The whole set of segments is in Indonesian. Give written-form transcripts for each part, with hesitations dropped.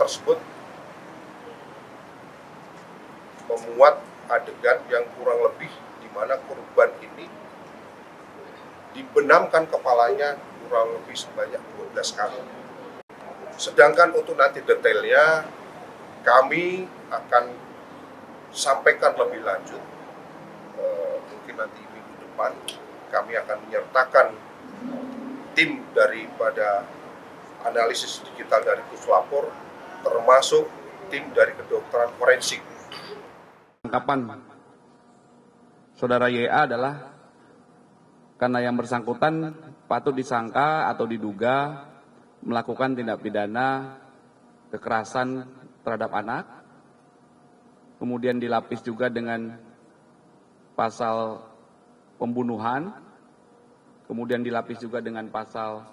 tersebut memuat adegan yang kurang lebih di mana korban ini dibenamkan kepalanya kurang lebih sebanyak 12 kali. Sedangkan untuk nanti detailnya kami akan sampaikan lebih lanjut, mungkin nanti minggu depan kami akan menyertakan tim daripada analisis digital dari Puslapor, termasuk tim dari kedokteran forensik. Tangkapan saudara YA adalah karena yang bersangkutan patut disangka atau diduga melakukan tindak pidana kekerasan terhadap anak, kemudian dilapis juga dengan pasal pembunuhan, kemudian dilapis juga dengan pasal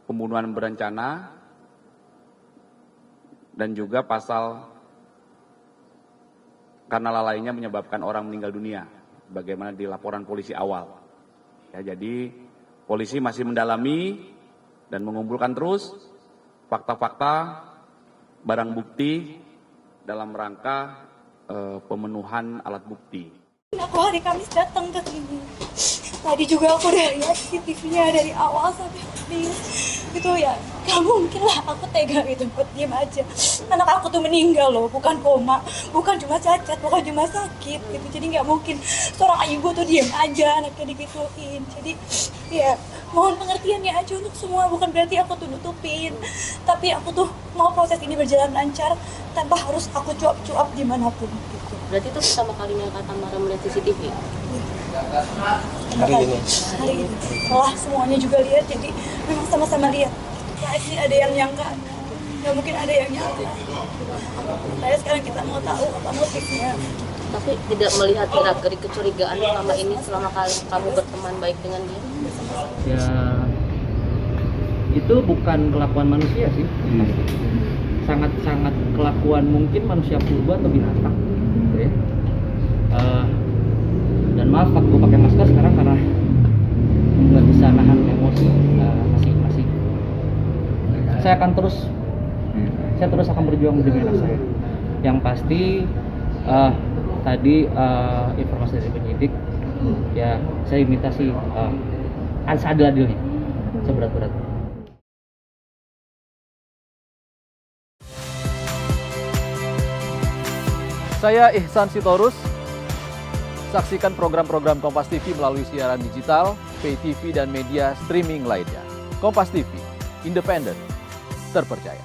pembunuhan berencana, dan juga pasal karena lalainya menyebabkan orang meninggal dunia, bagaimana di laporan polisi awal. Ya, jadi polisi masih mendalami dan mengumpulkan terus fakta-fakta, barang bukti dalam rangka pemenuhan alat bukti. Aku hari Kamis datang ke sini. Tadi juga aku udah lihat CCTV-nya dari awal sampai habis. Gitu ya, gak mungkin lah aku tega gitu buat diem aja. Anak aku tuh meninggal loh, bukan koma, bukan cuma cacat, bukan cuma sakit gitu. Jadi gak mungkin seorang ibu tuh diem aja anaknya digituin. Jadi ya mohon pengertiannya aja untuk semua, bukan berarti aku tuh nutupin. Tapi aku tuh mau proses ini berjalan lancar tanpa harus aku cuap-cuap dimanapun gitu. Berarti itu pertama kalinya Kak Tamara melihat CCTV? Hari ini. Setelah semuanya juga lihat, jadi memang sama-sama lihat. Nah, ini ada yang nyangka, nggak mungkin ada yang nyangka. Saya sekarang kita mau tahu apa motifnya. Tapi tidak melihat gerak-gerik kecurigaan selama ini, selama kamu berteman baik dengan dia? Ya, itu bukan kelakuan manusia sih. Sangat-sangat kelakuan mungkin manusia purba atau binatang. Gitu ya. Dan maaf aku pakai masker sekarang karena nggak bisa nahan emosi, masih saya terus akan berjuang demi anak saya. Yang pasti tadi informasi dari penyidik, ya saya imitasi seadil-adilnya, seberat-beratnya. Saya Ihsan Sitorus. Saksikan program-program Kompas TV melalui siaran digital, pay TV, dan media streaming lainnya. Kompas TV, independen, terpercaya.